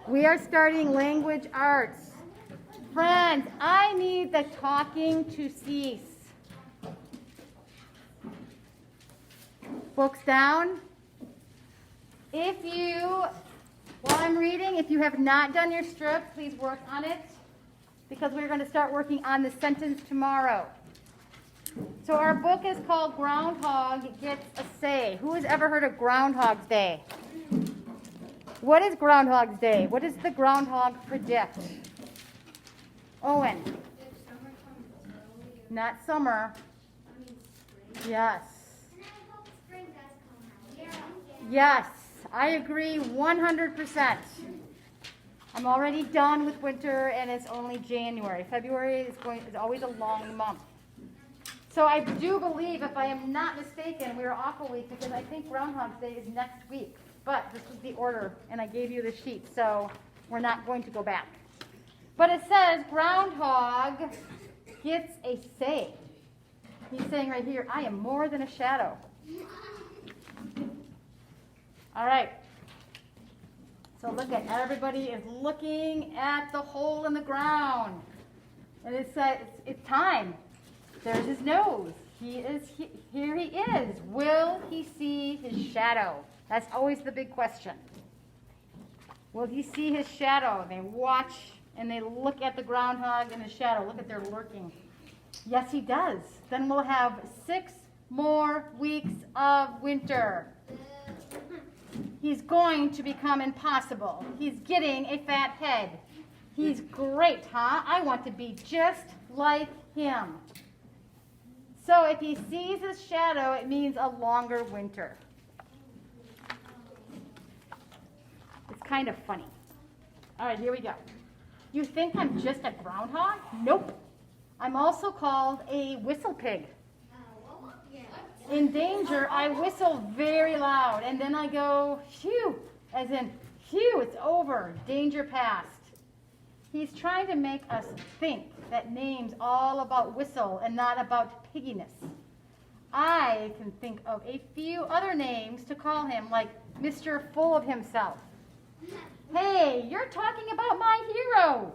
We are starting language arts. Friends, I need the talking to cease. Books down. While I'm reading, if you have not done your strip, please work on it because we're going to start working on the sentence tomorrow. So our book is called Groundhog Gets a Say. Who has ever heard of Groundhog's Day? What is Groundhog's Day? What does the groundhog predict? Owen. Not summer. Yes. Yes, I agree 100%. I'm already done with winter and it's only January. February is always a long month. So I do believe, if I am not mistaken, we are off a week because I think Groundhog's Day is next week. But this is the order, and I gave you the sheet, so we're not going to go back. But it says Groundhog gets a say. He's saying right here, I am more than a shadow. All right. So look at everybody is looking at the hole in the ground. And it says it's time. There's his nose. Here he is. Will he see his shadow? That's always the big question. Will he see his shadow? They watch and they look at the groundhog and his shadow. Look at their lurking. Yes, he does. Then we'll have 6 more weeks of winter. He's going to become impossible. He's getting a fat head. He's great, huh? I want to be just like him. So if he sees his shadow, it means a longer winter. It's kind of funny. All right, here we go. You think I'm just a groundhog? Nope. I'm also called a whistle pig. In danger, I whistle very loud, and then I go, phew, as in, phew, it's over, danger past. He's trying to make us think that name's all about whistle and not about pigginess. I can think of a few other names to call him, like Mr. Full of Himself. Hey, you're talking about my hero.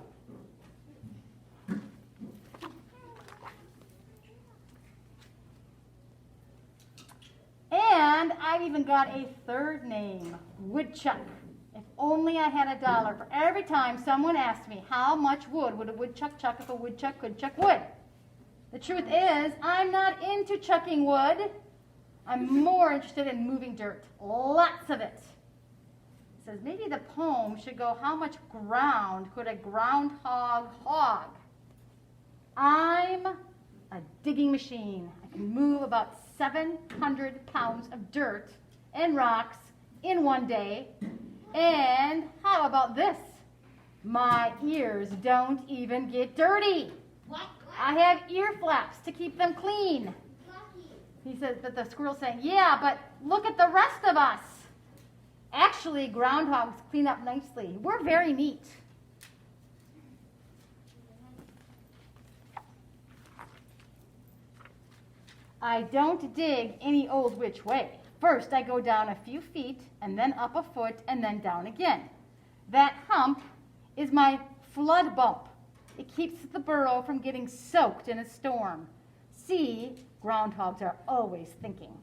And I've even got a third name, Woodchuck. If only I had $1 for every time someone asked me how much wood would a woodchuck chuck if a woodchuck could chuck wood. The truth is, I'm not into chucking wood. I'm more interested in moving dirt, lots of it. It says maybe the poem should go, how much ground could a groundhog hog? I'm a digging machine. I can move about 700 pounds of dirt and rocks in one day. And how about this? My ears don't even get dirty. I have ear flaps to keep them clean. He says, but the squirrel's saying, yeah, but look at the rest of us. Actually, groundhogs clean up nicely. We're very neat. I don't dig any old which way. First, I go down a few feet, and then up a foot, and then down again. That hump is my flood bump. It keeps the burrow from getting soaked in a storm. See, groundhogs are always thinking.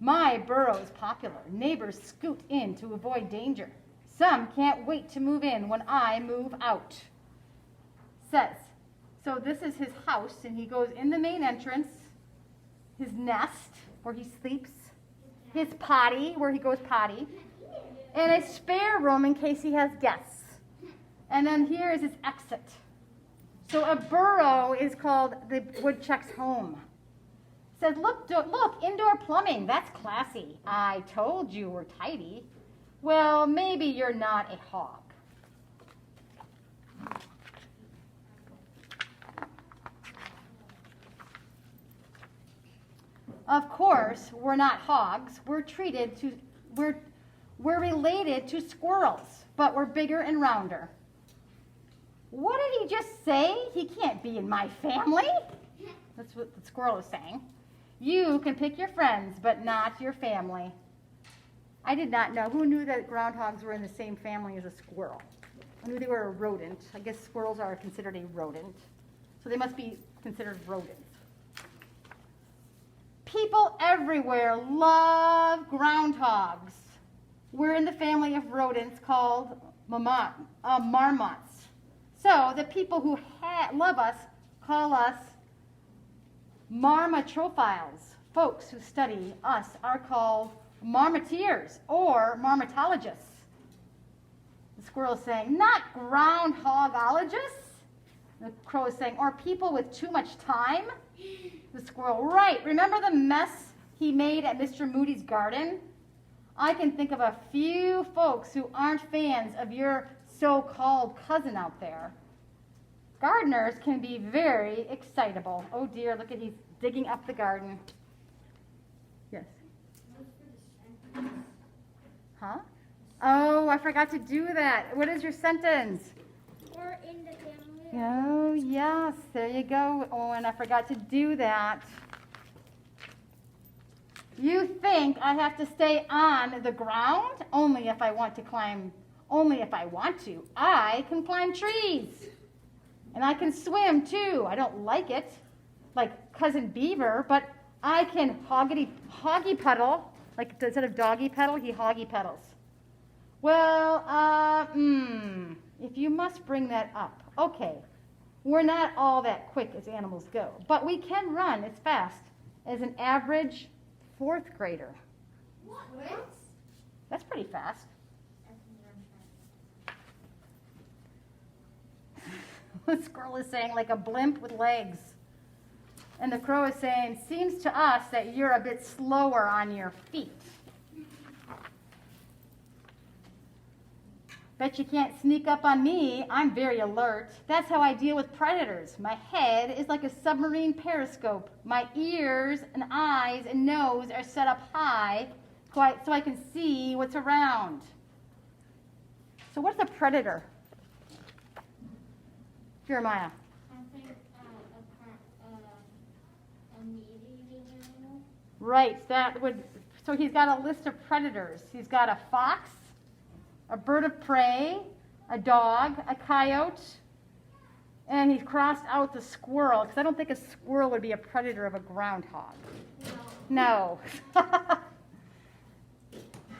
My burrow is popular. Neighbors scoot in to avoid danger. Some can't wait to move in when I move out. Says, so this is his house, and he goes in the main entrance, his nest, where he sleeps, his potty, where he goes potty, and a spare room in case he has guests. And then here is his exit. So a burrow is called the woodchuck's home. Said, look, indoor plumbing, that's classy. I told you we're tidy. Well, maybe you're not a hog. Of course, we're not hogs. We're related to squirrels, but we're bigger and rounder. What did he just say? He can't be in my family. That's what the squirrel is saying. You can pick your friends, but not your family. I did not know. Who knew that groundhogs were in the same family as a squirrel? I knew they were a rodent. I guess squirrels are considered a rodent. So they must be considered rodents. People everywhere love groundhogs. We're in the family of rodents called marmots. So the people who love us call us marmotrophiles. Folks who study us are called marmoteers or marmotologists. The squirrel is saying, not groundhogologists. The crow is saying, or people with too much time. The squirrel, right. Remember the mess he made at Mr. Moody's garden? I can think of a few folks who aren't fans of your so-called cousin out there. Gardeners can be very excitable. Oh dear, look at he's digging up the garden. Yes. Huh? Oh, I forgot to do that. What is your sentence? Or in the family. Oh, yes. There you go. Oh, and I forgot to do that. You think I have to stay on the ground? Only if I want to climb. Only if I want to. I can climb trees. And I can swim, too. I don't like it, like Cousin Beaver, but I can hoggy pedal. Like instead of doggy pedal, he hoggy pedals. Well, if you must bring that up. Okay, we're not all that quick as animals go, but we can run as fast as an average 4th grader. What? That's pretty fast. The squirrel is saying like a blimp with legs. And the crow is saying, seems to us that you're a bit slower on your feet. Bet you can't sneak up on me. I'm very alert. That's how I deal with predators. My head is like a submarine periscope. My ears and eyes and nose are set up high so I can see what's around. So what's a predator? Jeremiah. I think a meat-eating animal. Right, so he's got a list of predators. He's got a fox, a bird of prey, a dog, a coyote, and he's crossed out the squirrel, because I don't think a squirrel would be a predator of a groundhog. No.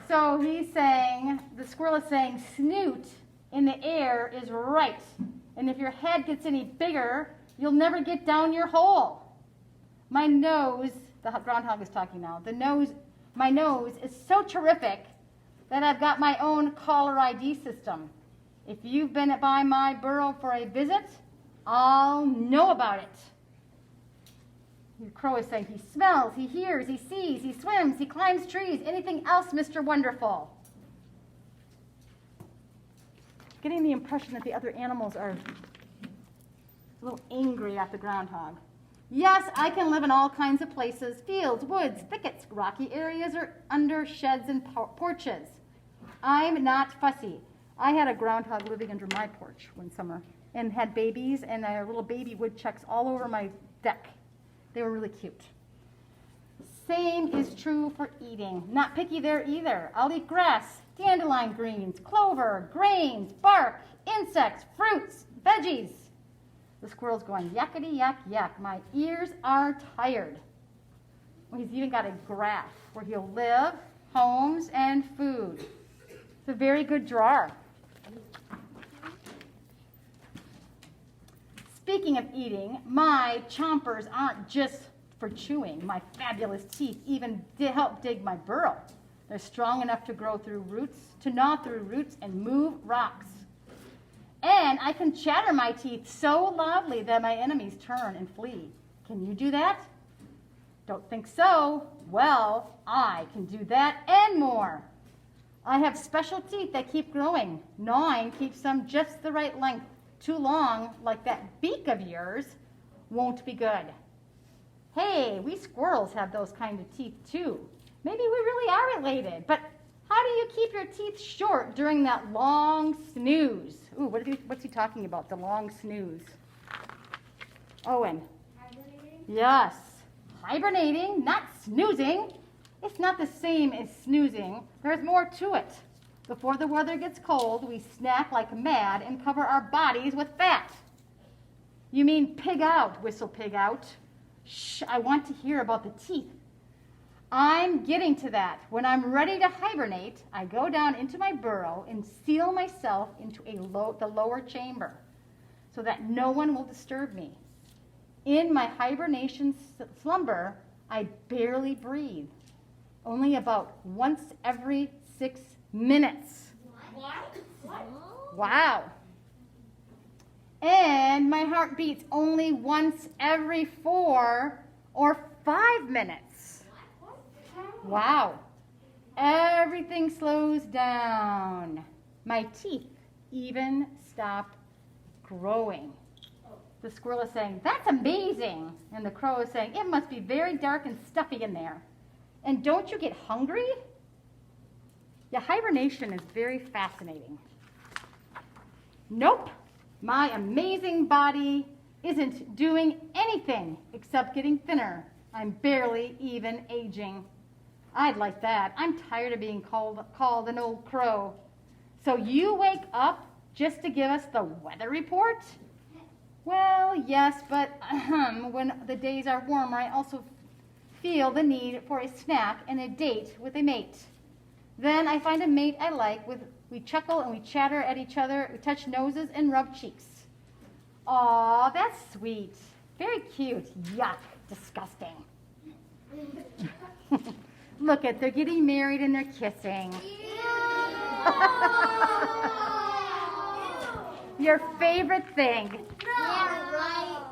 So he's saying, the squirrel is saying, snoot in the air is right. And if your head gets any bigger, you'll never get down your hole. My nose, the groundhog is talking now, my nose is so terrific that I've got my own caller ID system. If you've been by my burrow for a visit, I'll know about it. The crow is saying he smells, he hears, he sees, he swims, he climbs trees. Anything else, Mr. Wonderful? Getting the impression that the other animals are a little angry at the groundhog. Yes, I can live in all kinds of places, fields, woods, thickets, rocky areas, or under sheds and porches. I'm not fussy. I had a groundhog living under my porch one summer and had babies and little baby woodchucks all over my deck. They were really cute. Same is true for eating. Not picky there either. I'll eat grass, dandelion greens, clover, grains, bark, insects, fruits, veggies. The squirrel's going, yakety yak yak. My ears are tired. Well, he's even got a graph where he'll live, homes, and food. It's a very good drawer. Speaking of eating, my chompers aren't just for chewing. My fabulous teeth even help dig my burrow. They're strong enough to grow through roots, to gnaw through roots and move rocks. And I can chatter my teeth so loudly that my enemies turn and flee. Can you do that? Don't think so? Well, I can do that and more. I have special teeth that keep growing. Gnawing keeps them just the right length. Too long, like that beak of yours, won't be good. Hey, we squirrels have those kind of teeth too. Maybe we really are related, but how do you keep your teeth short during that long snooze? Ooh, what's he talking about, the long snooze? Owen. Hibernating? Yes. Hibernating, not snoozing. It's not the same as snoozing. There's more to it. Before the weather gets cold, we snack like mad and cover our bodies with fat. You mean pig out, whistle pig out. Shh, I want to hear about the teeth. I'm getting to that. When I'm ready to hibernate, I go down into my burrow and seal myself into the lower chamber so that no one will disturb me. In my hibernation slumber, I barely breathe. Only about once every 6 minutes. What? Wow. And my heart beats only once every 4 or 5 minutes. Wow. Everything slows down. My teeth even stopped growing. The squirrel is saying, "That's amazing." And the crow is saying, "It must be very dark and stuffy in there. And don't you get hungry?" Yeah, hibernation is very fascinating. Nope. My amazing body isn't doing anything except getting thinner. I'm barely even aging. I'd like that. I'm tired of being called an old crow. So you wake up just to give us the weather report? Well, yes, but when the days are warmer, I also feel the need for a snack and a date with a mate. Then I find a mate I like. We chuckle and we chatter at each other. We touch noses and rub cheeks. Aw, that's sweet. Very cute. Yuck. Disgusting. Look at, they're getting married and they're kissing. Your favorite thing. Yeah, right.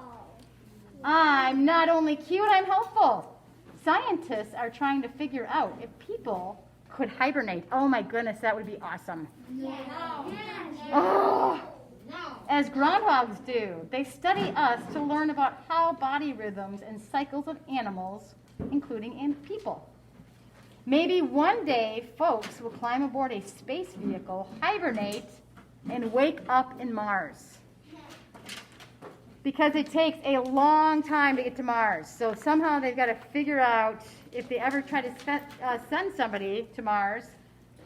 I'm not only cute, I'm helpful. Scientists are trying to figure out if people could hibernate. Oh my goodness, that would be awesome. No. Oh, No. as groundhogs do. They study us to learn about how body rhythms and cycles of animals, including in people. Maybe one day folks will climb aboard a space vehicle, hibernate, and wake up in Mars. Because it takes a long time to get to Mars. So somehow they've got to figure out, if they ever try to send somebody to Mars,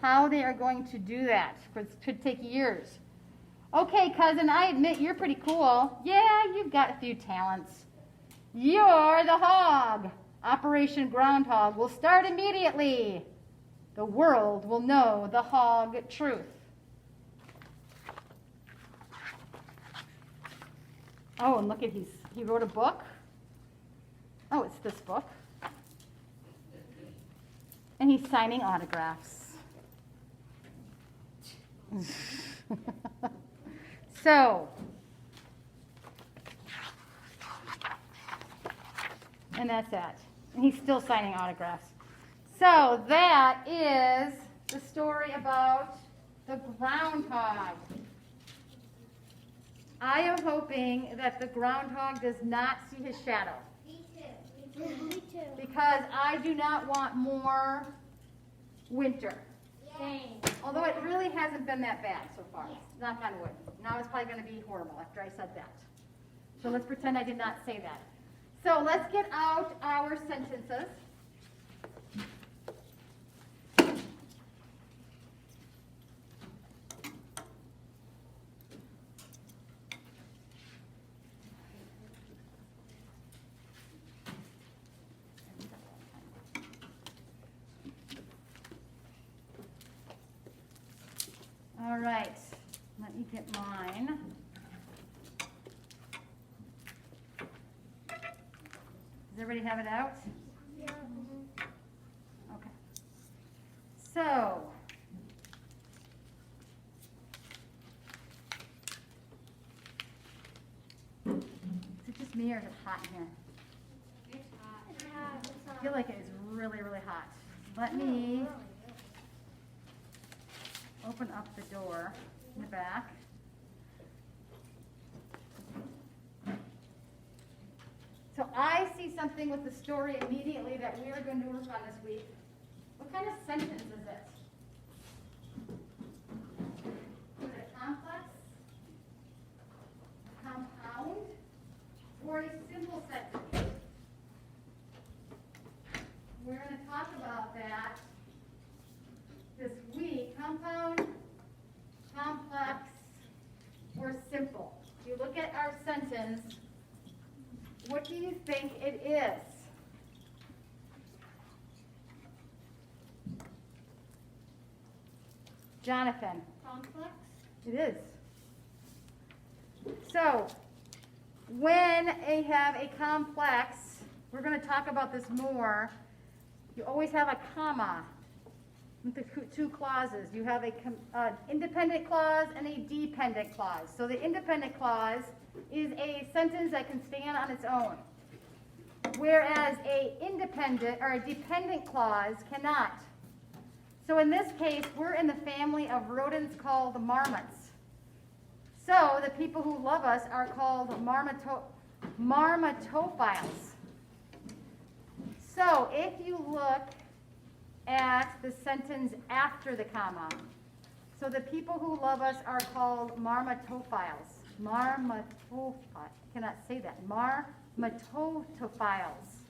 how they are going to do that. Because it could take years. Okay, cousin, I admit you're pretty cool. Yeah, you've got a few talents. You're the hog. Operation Groundhog will start immediately. The world will know the hog truth. Oh, and look at he wrote a book. Oh, it's this book. And he's signing autographs. So, and that's that. And he's still signing autographs. So that is the story about the groundhog. I am hoping that the groundhog does not see his shadow. Me too. Me too. Because I do not want more winter. Same. Although it really hasn't been that bad so far. Knock on wood. Now it's probably going to be horrible after I said that. So let's pretend I did not say that. So let's get out our sentences. All right, let me get mine. Does everybody have it out? Yeah. Okay. So, is it just me or is it hot in here? I feel like it is really, really hot. Let me open up the door in the back. So I see something with the story immediately that we are going to work on this week. What kind of sentence is it? Is it a complex, a compound, or a simple sentence? We're going to talk about that sentence, what do you think it is? Jonathan. Complex. It is. So, when I have a complex, we're going to talk about this more, you always have a comma with the two clauses. You have an independent clause and a dependent clause. So the independent clause is a sentence that can stand on its own, whereas a independent or a dependent clause cannot. So in this case, we're in the family of rodents called marmots. So the people who love us are called marmotophiles. So if you look at the sentence after the comma, so the people who love us are called marmotophiles. Cannot say that. Marmotophiles.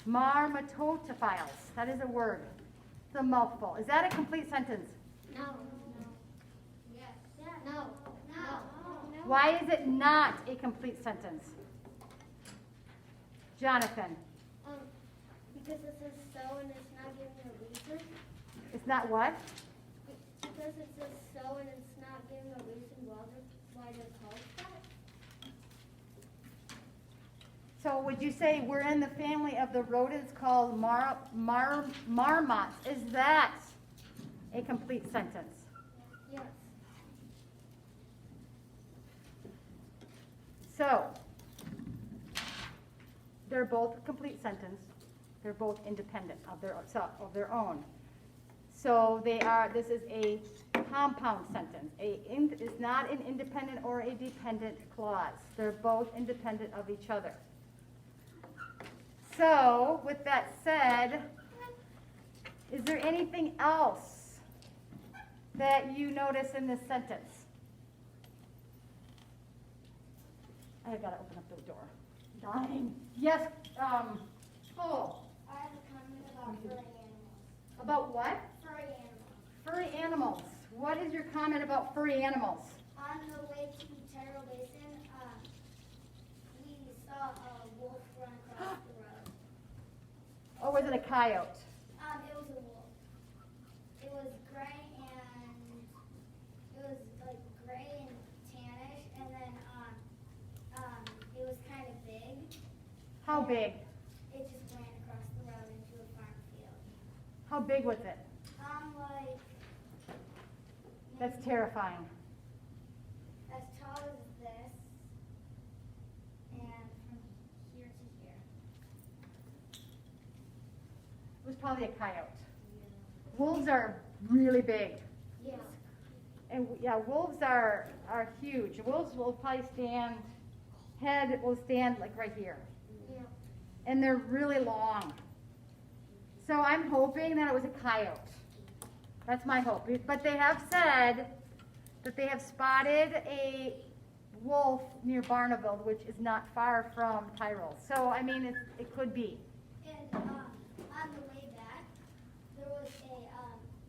Marmotophiles. That is a word. It's a mouthful. Is that a complete sentence? No. No. Yes. No. No. No. Why is it not a complete sentence? Jonathan. Because it says so and it's not giving a reason. It's not what? Because it says so and it's not giving a reason why they're called that. So would you say we're in the family of the rodents called marmots? Is that a complete sentence? Yes. So they're both a complete sentence. They're both independent of their own. So they are. This is a compound sentence. It's not an independent or a dependent clause. They're both independent of each other. So with that said, is there anything else that you notice in this sentence? I've got to open up the door. Dying. Yes, Cole. I have a comment about furry animals. About what? Furry animals. Furry animals. What is your comment about furry animals? On the way to Tyrrell Basin, we saw a wolf run across the road. Or was it a coyote? It was a wolf. It was gray and it was like gray and tannish, and then it was kind of big. How big? It just ran across the road into a farm field. How big was it? Like That's terrifying. as tall as this, and from here to here. It was probably a coyote. Wolves are really big. Yeah. And yeah, wolves are huge. Wolves will probably head will stand like right here. Yeah. And they're really long. So I'm hoping that it was a coyote. That's my hope. But they have said that they have spotted a wolf near Barneveld, which is not far from Tyrrell. So, I mean, it could be. And on the way back, there was a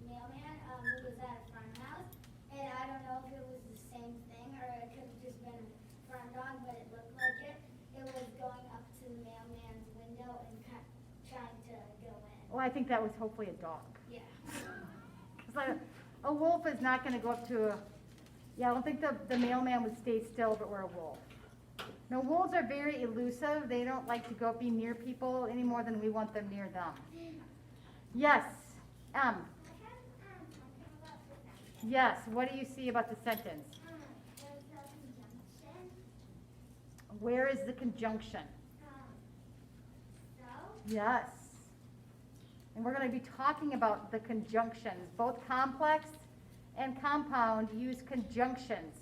mailman who was at a farmhouse, and I don't know if it was the same thing or it could have just been a farm dog, but it looked like it. It was going up to the mailman's window and trying to go in. Well, I think that was hopefully a dog. Yeah. Because a wolf is not going to go up to I don't think the mailman would stay still if it were a wolf. Now, wolves are very elusive. They don't like to be near people any more than we want them near them. Yes, Yes, what do you see about the sentence? There's a conjunction. Where is the conjunction? So. Yes. And we're going to be talking about the conjunctions. Both complex and compound use conjunctions,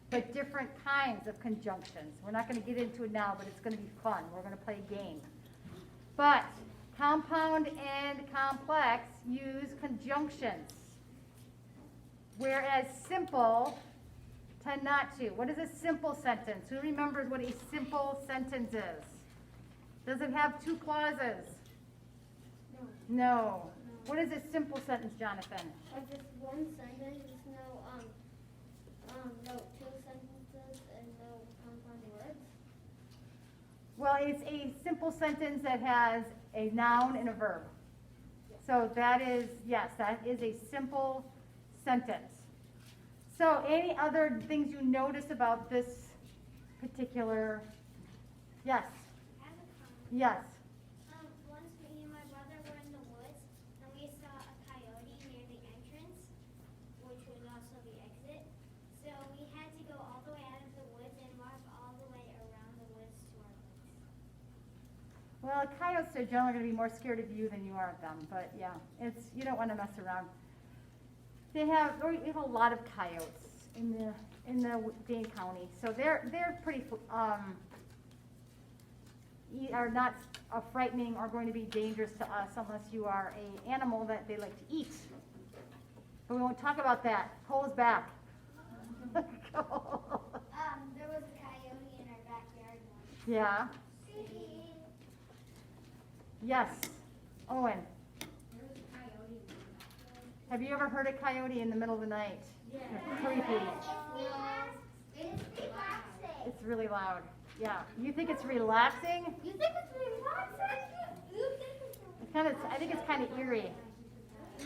but different kinds of conjunctions. We're not going to get into it now, but it's going to be fun. We're going to play a game. But compound and complex use conjunctions, whereas simple tend not to. What is a simple sentence? Who remembers what a simple sentence is? Does it have two clauses? No. What is a simple sentence, Jonathan? Just one sentence, no two sentences and no compound words. Well, it's a simple sentence that has a noun and a verb. So that is, yes, that is a simple sentence. So any other things you notice about this particular, yes, I have a comment. yes. Once me and my brother were in the woods, and we saw a coyote near the entrance, which was also the exit. So we had to go all the way out of the woods and walk all the way around the woods to our place. Well, coyotes are generally going to be more scared of you than you are of them, but yeah, it's, you don't want to mess around. We have a lot of coyotes in the Dane County, so they're pretty are not frightening or going to be dangerous to us unless you are a animal that they like to eat. But we won't talk about that. Pull us back. There was a coyote in our backyard once. Yeah. Yes. Owen. There was a coyote in our backyard. Have you ever heard a coyote in the middle of the night? Yeah. It's creepy. It's relaxing. It's really loud. Yeah. You think it's relaxing? You think it's relaxing? You think it's It's kind of. I think it's kind of eerie.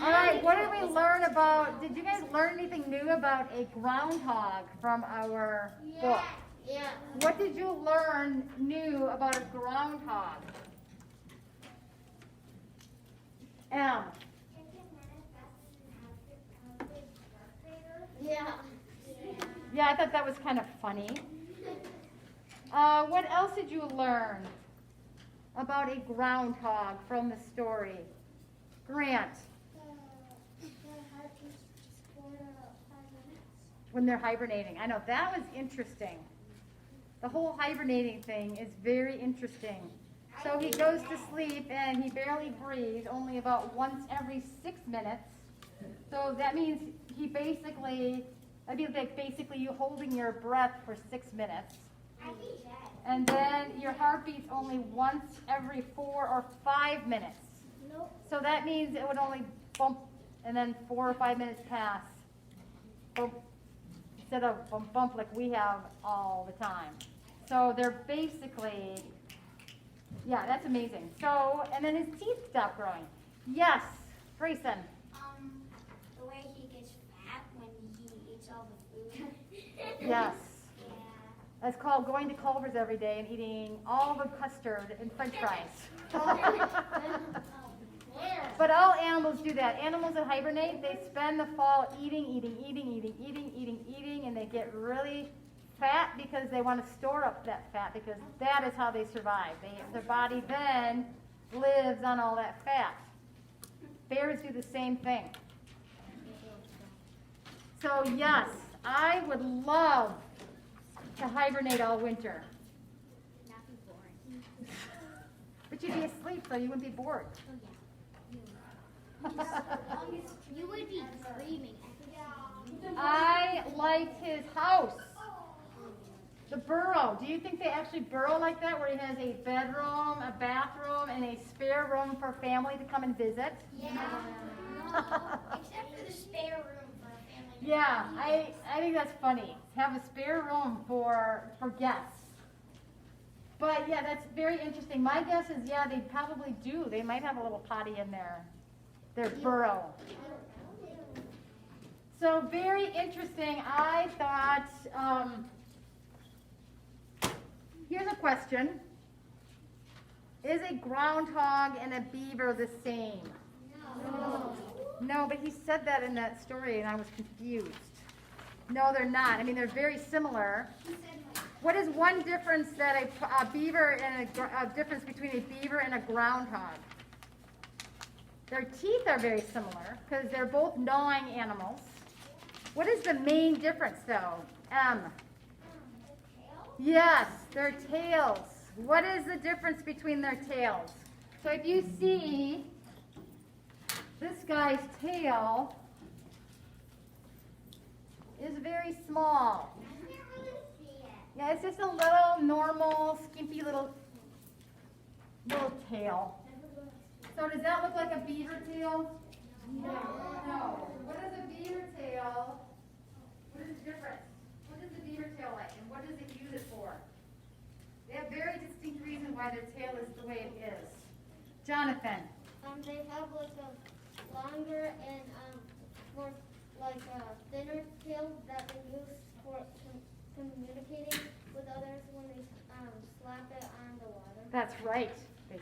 All right. What did we learn about? Did you guys learn anything new about a groundhog from our book? Yeah. What did you learn new about a groundhog? M. Yeah. Yeah, I thought that was kind of funny. What else did you learn about a groundhog from the story? Grant, when they're hibernating. I know, that was interesting. The whole hibernating thing is very interesting. So he goes to sleep and he barely breathes, only about once every 6 minutes. So that means he basically, that'd be like basically you holding your breath for 6 minutes. And then your heart beats only once every 4 or 5 minutes. Nope. So that means it would only bump and then 4 or 5 minutes pass. Bump, instead of bump bump like we have all the time. So they're basically, yeah, that's amazing. So, and then his teeth stop growing. Yes, Grayson. The way he gets fat when he eats all the food. Yes. Yeah. That's called going to Culver's every day and eating all the custard and french fries. But all animals do that. Animals that hibernate, they spend the fall eating, and they get really fat because they want to store up that fat because that is how they survive. Their body then lives on all that fat. Bears do the same thing. So yes, I would love to hibernate all winter. Not be boring. But you'd be asleep, so you wouldn't be bored. You would be dreaming. I liked his house. The burrow. Do you think they actually burrow like that, where he has a bedroom, a bathroom, and a spare room for family to come and visit? Yeah. No, except for the spare room for a family. Yeah, I think that's funny. Have a spare room for guests. But yeah, that's very interesting. My guess is, yeah, they probably do. They might have a little potty in their burrow. So very interesting. I thought, here's a question. Is a groundhog and a beaver the same? No. No, but he said that in that story and I was confused. No, they're not. I mean, they're very similar. What is one difference that a beaver and a difference between a beaver and a groundhog? Their teeth are very similar because they're both gnawing animals. What is the main difference though? Yes, their tails. What is the difference between their tails? So if you see this guy's tail is very small. I can't really see it. Yeah, it's just a little normal, skimpy little tail. So does that look like a beaver tail? No. No. What is a beaver tail? What is the difference? What is the beaver tail like and what does it use it for? They have very distinct reasons why their tail is the way it is. Jonathan. They have like a longer and more like a thinner tail that they use for communicating with others when they slap it on the water. That's right. They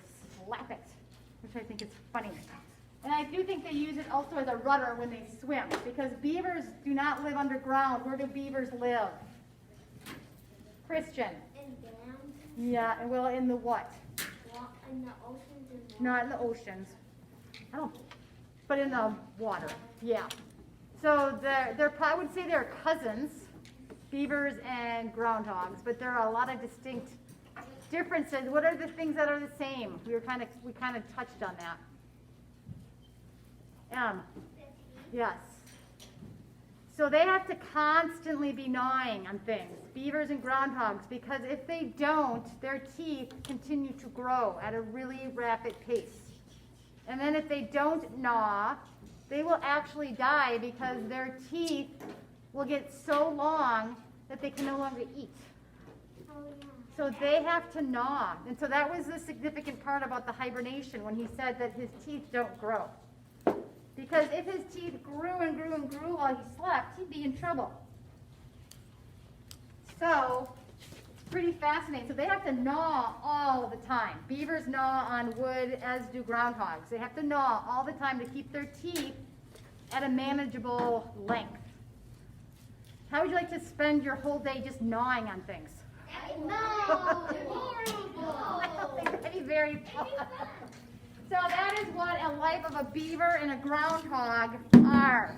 slap it, which I think is funny. And I do think they use it also as a rudder when they swim, because beavers do not live underground. Where do beavers live? Christian. In dams, Yeah, well, in the what? in the oceans and Not in the oceans. I don't, but in the water. Yeah. So I would say they're cousins, beavers and groundhogs, but there are a lot of distinct differences. What are the things that are the same? We kind of touched on that. Yes. So they have to constantly be gnawing on things, beavers and groundhogs, because if they don't, their teeth continue to grow at a really rapid pace. And then if they don't gnaw, they will actually die because their teeth will get so long that they can no longer eat. So they have to gnaw. And so that was the significant part about the hibernation when he said that his teeth don't grow. Because if his teeth grew and grew and grew while he slept, he'd be in trouble. So it's pretty fascinating. So they have to gnaw all the time. Beavers gnaw on wood, as do groundhogs. They have to gnaw all the time to keep their teeth at a manageable length. How would you like to spend your whole day just gnawing on things? No! Horrible! That'd be very fun. So that is what a life of a beaver and a groundhog are.